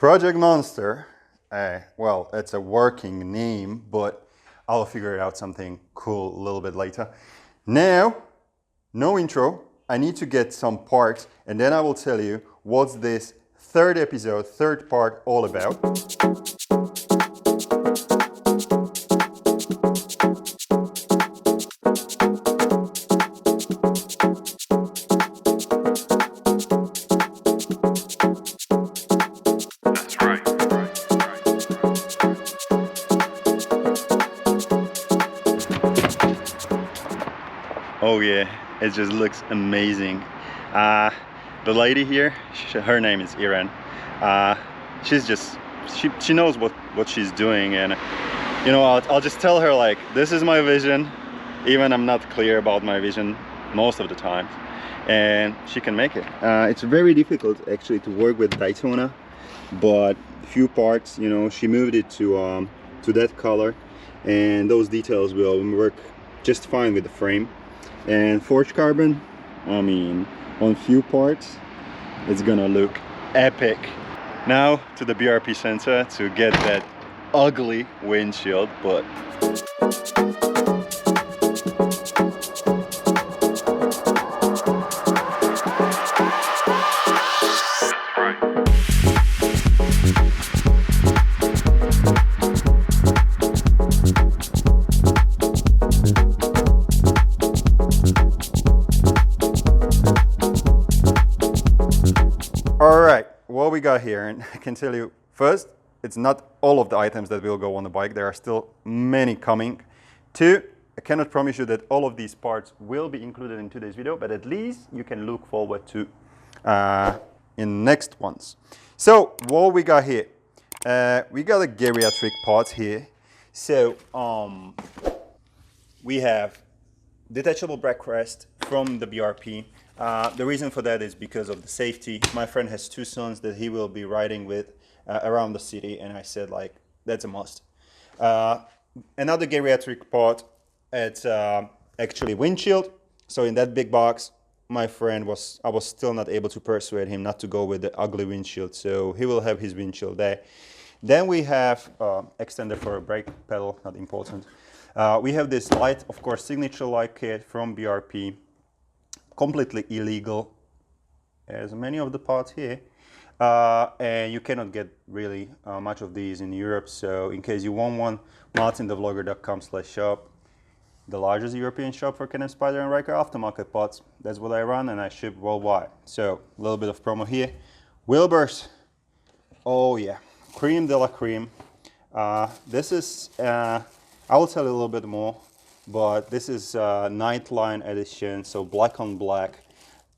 Project Monster, well, it's a working name, but I'll figure out something cool a little bit later. Now, no intro. I need to get some parts, and then I will tell you what's this third episode, third part all about. Oh yeah, it just looks amazing. The lady here, her name is Iran. She knows what she's doing, and you know, I'll just tell her like, this is my vision, even I'm not clear about my vision most of the time, and she can make it. It's very difficult actually to work with Daytona, but few parts, you know, she moved it to that color, and those details will work just fine with the frame. And forged carbon, I mean, on few parts it's gonna look epic. Now to the BRP sensor to get that ugly windshield, but alright, what we got here, and I can tell you first, it's not all of the items that will go on the bike. There are still many coming. Two, I cannot promise you that all of these parts will be included in today's video, but at least you can look forward to in next ones. So what we got here, we got a geriatric parts here. So we have detachable backrest from the BRP. The reason for that is because of the safety. My friend has two sons that he will be riding with around the city, and I said like, that's a must. Another geriatric part, it's actually windshield. So in that big box, my friend I was still not able to persuade him not to go with the ugly windshield, so he will have his windshield there. Then we have extender for a brake pedal, not important. We have this light, of course, signature light kit from BRP. Completely illegal, as many of the parts here, and you cannot get really much of these in Europe. So in case you want one, MartinTheVlogger.com/shop, the largest European shop for Can-Am Spyder and Ryker aftermarket parts. That's what I run, and I ship worldwide. So a little bit of promo here. Wilbur's, oh yeah, cream de la cream. This is, I will tell you a little bit more, but this is Nightline edition, so black on black,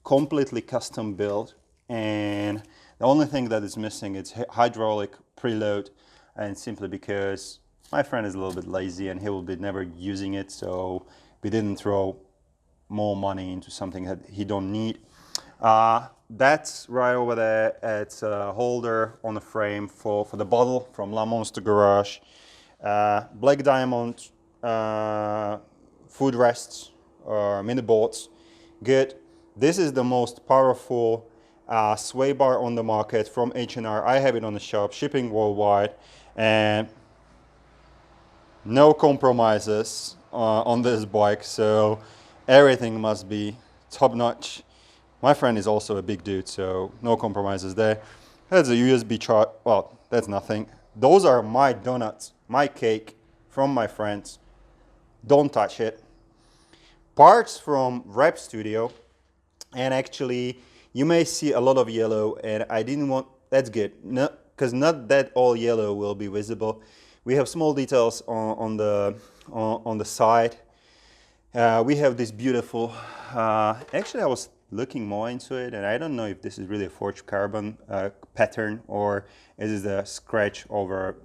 completely custom built, and the only thing that is missing is hydraulic preload, and simply because my friend is a little bit lazy and he will be never using it, so we didn't throw more money into something that he don't need. That's right over there. It's a holder on the frame for the bottle from Lamonster Garage. Black diamond food rests or mini boards, good. This is the most powerful sway bar on the market from H&R. I have it on the shop, shipping worldwide, and no compromises on this bike, so everything must be top notch. My friend is also a big dude, so no compromises there. That's a USB chart. Well, that's nothing. Those are my donuts, my cake from my friends. Don't touch it. Parts from Rep Studio, and actually you may see a lot of yellow, and I didn't want, that's good, because not that all yellow will be visible. We have small details on the side. We have this beautiful, actually I was looking more into it, and I don't know if this is really a forged carbon pattern or is it a scratch over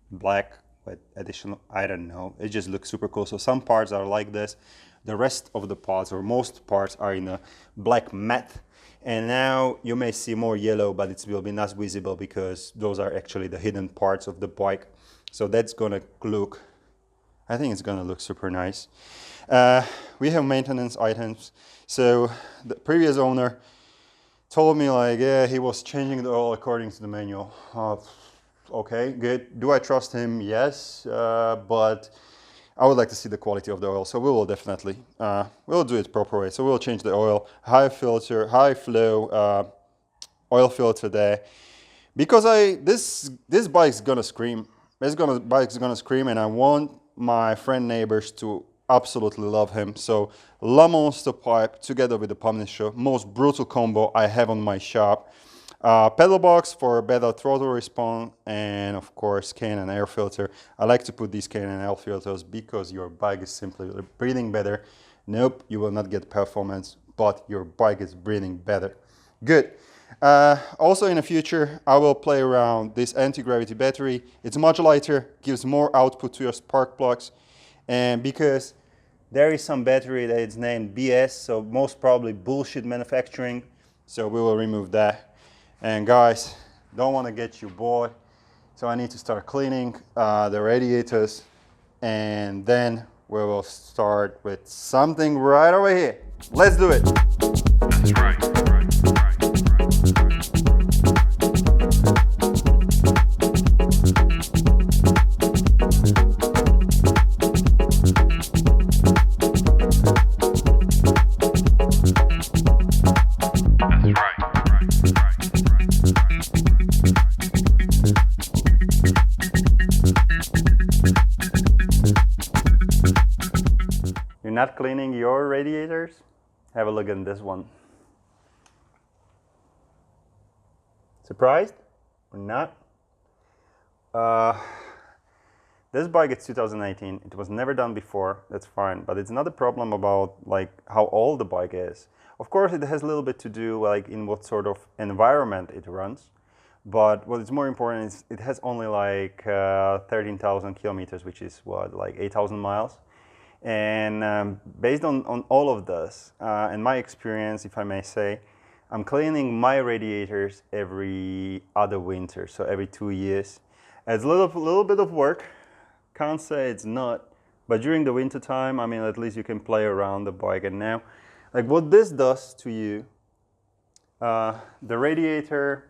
black with additional, I don't know. It just looks super cool. So some parts are like this. The rest of the parts, or most parts, are in a black matte. And now you may see more yellow, but it will be not visible because those are actually the hidden parts of the bike. So that's gonna look, I think it's gonna look super nice. We have maintenance items. So the previous owner told me like, yeah, he was changing the oil according to the manual. Okay, good. Do I trust him? Yes, but I would like to see the quality of the oil, so we will definitely, we'll do it proper way. So we'll change the oil, high filter, high flow oil filter there, because this bike's gonna scream. Bike's gonna scream, and I want my friend neighbors to absolutely love him. So Lamonster Pipe together with the Punisher, most brutal combo I have on my shop. Pedal box for better throttle response, and of course Can-Am air filter. I like to put these Can-Am air filters because your bike is simply breathing better. Nope, you will not get performance, but your bike is breathing better. Good. Also in the future, I will play around this anti-gravity battery. It's much lighter, gives more output to your spark plugs, and because there is some battery that is named BS, so most probably bullshit manufacturing, so we will remove that. And guys, don't want to get you bored, so I need to start cleaning the radiators, and then we will start with something right over here. Let's do it. That's right. You're not cleaning your radiators? Have a look at this one. Surprised or not? This bike is 2018. It was never done before. That's fine, but it's not a problem about like how old the bike is. Of course, it has a little bit to do like in what sort of environment it runs. But what is more important is it has only like 13,000 kilometers, which is what, like 8,000 miles. And based on all of this, and my experience, if I may say, I'm cleaning my radiators every other winter, so every 2 years. It's a little bit of work, can't say it's not, but during the winter time, I mean, at least you can play around the bike. And now, like what this does to you, the radiator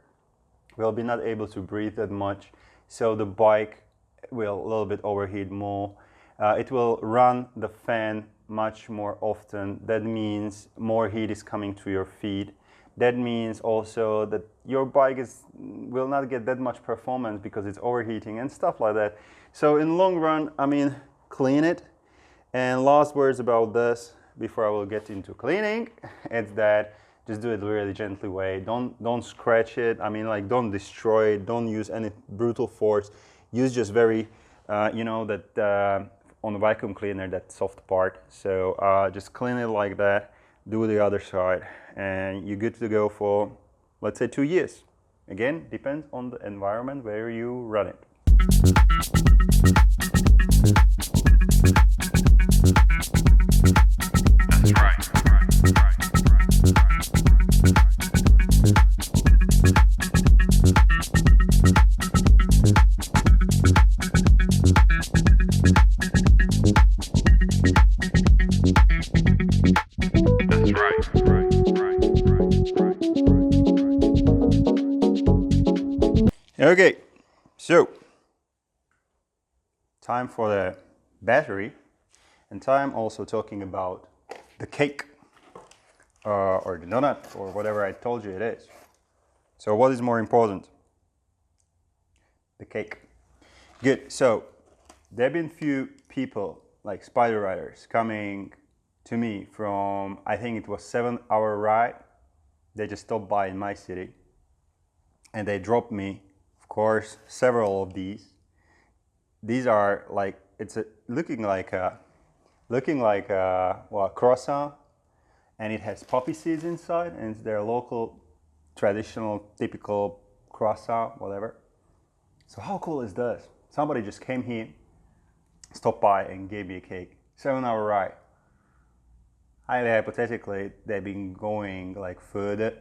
will be not able to breathe that much, so the bike will a little bit overheat more. It will run the fan much more often. That means more heat is coming to your feet. That means also that your bike will not get that much performance because it's overheating and stuff like that. So in the long run, I mean, clean it. And last words about this before I will get into cleaning, it's that just do it really gently way. Don't scratch it. I mean, like, don't destroy it. Don't use any brutal force. Use just very, you know, that on the vacuum cleaner, that soft part. So just clean it like that. Do the other side, and you're good to go for, let's say, 2 years. Again, depends on the environment where you run it. That's right. Okay, so time for the battery, and time also talking about the cake or the donut or whatever I told you it is. So what is more important? The cake. Good. So there have been few people like spider riders coming to me from, I think it was 7-hour ride. They just stopped by in my city and they dropped me, of course, several of these. These are like, it's looking like a well, croissant, and it has poppy seeds inside, and it's their local, traditional, typical croissant, whatever. So how cool is this? Somebody just came here, stopped by, and gave me a cake. 7-hour ride. Highly hypothetically, they've been going like further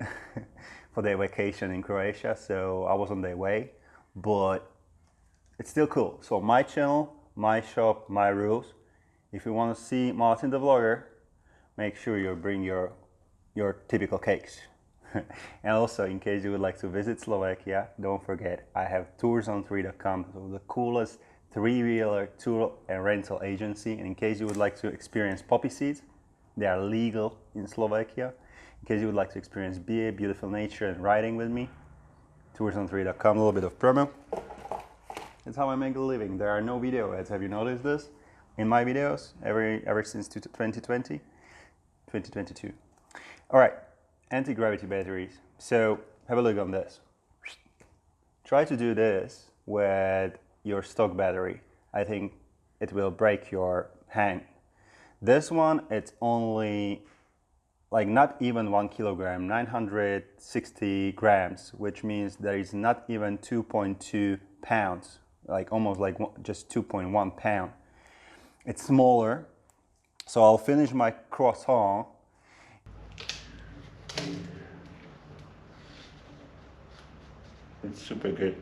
for their vacation in Croatia, so I was on their way, but it's still cool. So my channel, my shop, my rules. If you want to see Martin the Vlogger, make sure you bring your typical cakes. And also, in case you would like to visit Slovakia, don't forget, I have toursonthread.com, so the coolest three-wheeler tour and rental agency. And in case you would like to experience poppy seeds, they are legal in Slovakia. In case you would like to experience beer, beautiful nature, and riding with me, toursonthread.com, a little bit of promo. That's how I make a living. There are no video ads. Have you noticed this? In my videos, ever since 2020, 2022. All right, anti-gravity batteries. So have a look on this. Try to do this with your stock battery. I think it will break your hand. This one, it's only like not even 1 kilogram, 960 grams, which means there is not even 2.2 pounds, like almost like just 2.1 pound. It's smaller, so I'll finish my croissant. It's super good.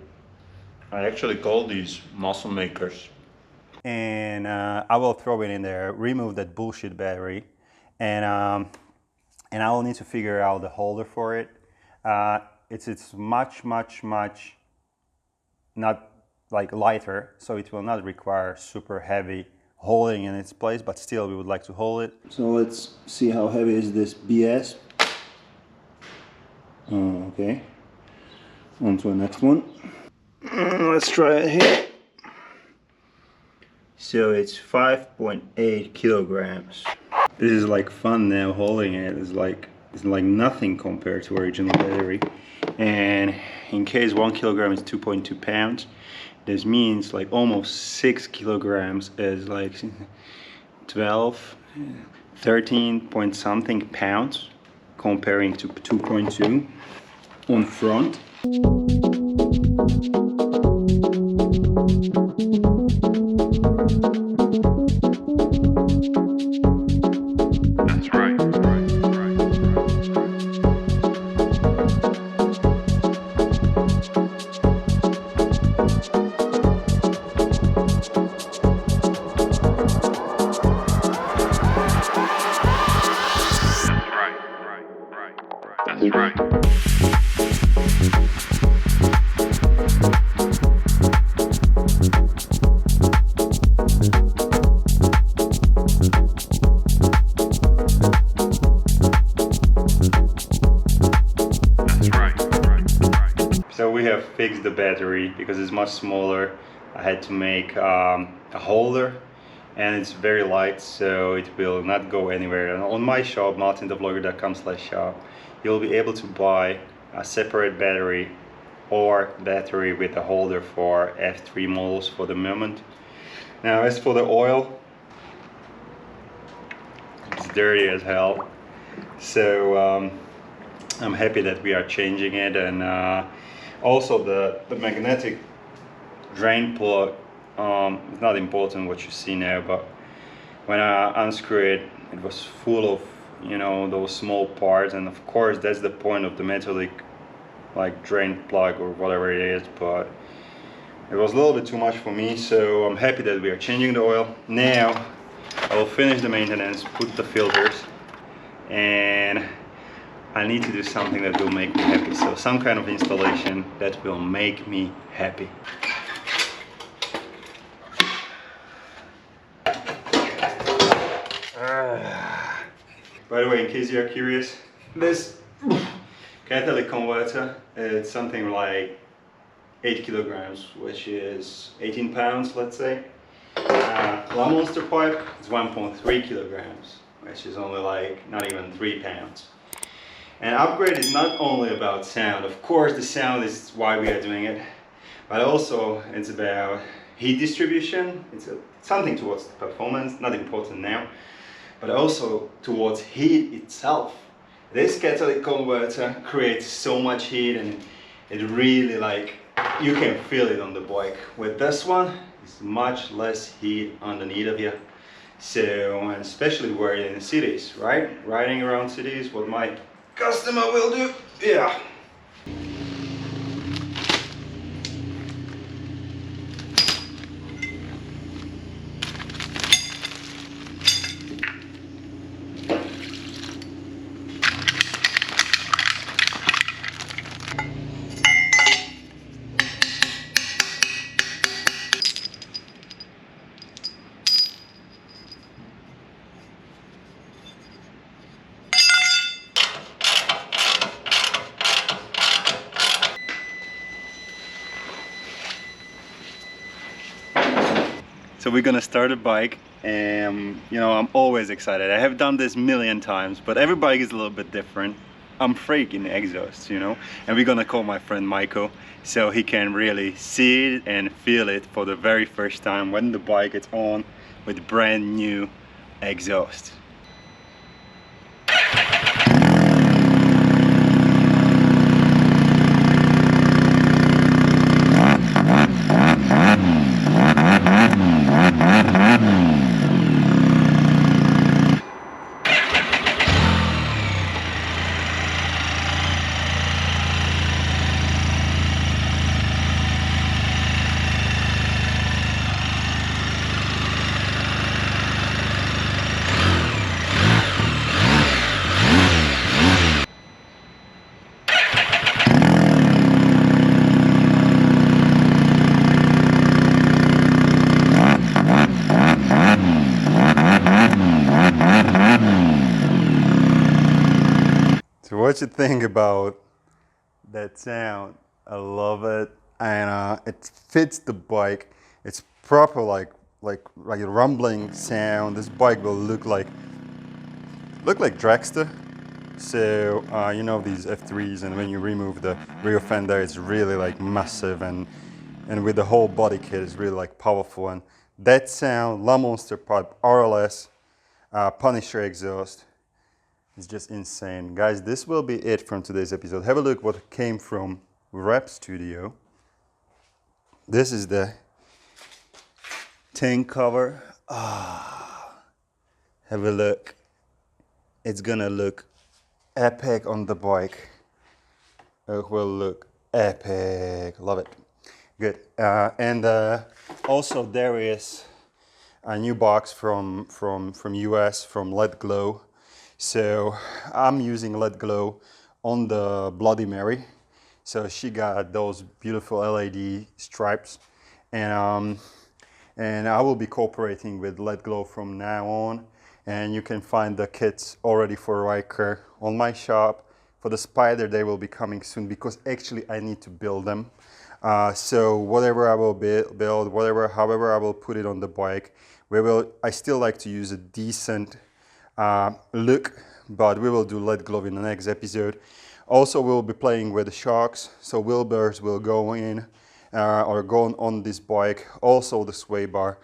I actually call these muscle makers. And I will throw it in there, remove that bullshit battery, and I will need to figure out the holder for it. It's much not like lighter, so it will not require super heavy holding in its place, but still we would like to hold it. So let's see how heavy is this BS. Okay, on to the next one. Let's try it here. So it's 5.8 kilograms. This is like fun now holding it. It's like nothing compared to original battery. And in case 1 kilogram is 2.2 pounds, this means like almost 6 kilograms is like 12, 13 point something pounds comparing to 2.2 on front. So we have fixed the battery because it's much smaller. I had to make a holder, and it's very light, so it will not go anywhere. And on my shop, MartinTheVlogger.com/shop, you'll be able to buy a separate battery or battery with a holder for F3 models for the moment. Now as for the oil, it's dirty as hell, so I'm happy that we are changing it. And also the magnetic drain plug, it's not important what you see now, but when I unscrew it, it was full of, you know, those small parts. And of course that's the point of the metallic like drain plug or whatever it is, but it was a little bit too much for me, so I'm happy that we are changing the oil. Now I will finish the maintenance, put the filters, and I need to do something that will make me happy. So some kind of installation that will make me happy. By the way, in case you are curious, this catalytic converter, it's something like 8 kilograms, which is 18 pounds, let's say. Lamonster pipe is 1.3 kilograms, which is only like not even 3 pounds. And upgrade is not only about sound. Of course, the sound is why we are doing it, but also it's about heat distribution. It's something towards the performance, not important now, but also towards heat itself. This catalytic converter creates so much heat, and it really, like, you can feel it on the bike. With this one, it's much less heat underneath of you. So, and especially where in the cities, right? Riding around cities, what my customer will do, yeah. So we're gonna start a bike, and you know, I'm always excited. I have done this a million times, but every bike is a little bit different. I'm freaking exhaust, you know, and we're gonna call my friend Michael so he can really see it and feel it for the very first time when the bike is on with brand new exhaust. So what you think about that sound? I love it, and it fits the bike. It's proper like a rumbling sound. This bike will look like dragster. So you know these F3s, and when you remove the rear fender, it's really like massive, and with the whole body kit, it's really like powerful. And that sound, Lamonster Pipe RLS Punisher Exhaust, it's just insane. Guys, this will be it from today's episode. Have a look what came from Rap Studio. This is the tank cover. Have a look. It's gonna look epic on the bike. It will look epic. Love it. Good. And also there is a new box from US, from Let Glow. So I'm using Let Glow on the Bloody Mary. So she got those beautiful LED stripes, and I will be cooperating with Let Glow from now on. And you can find the kits already for Riker on my shop. For the Spyder, they will be coming soon, because actually I need to build them. So whatever I will build, however I will put it on the bike, I still like to use a decent look, but we will do Let Glow in the next episode. Also, we'll be playing with the shocks, so wheel bears will go in or go on this bike, also the sway bar.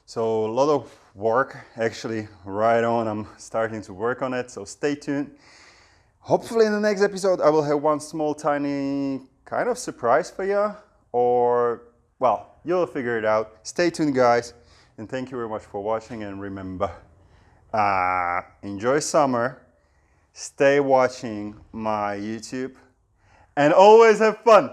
So a lot of work, actually, right on. I'm starting to work on it, so stay tuned. Hopefully in the next episode I will have one small tiny kind of surprise for you, or well, you'll figure it out. Stay tuned, guys, and thank you very much for watching, and remember, enjoy summer, stay watching my YouTube, and always have fun.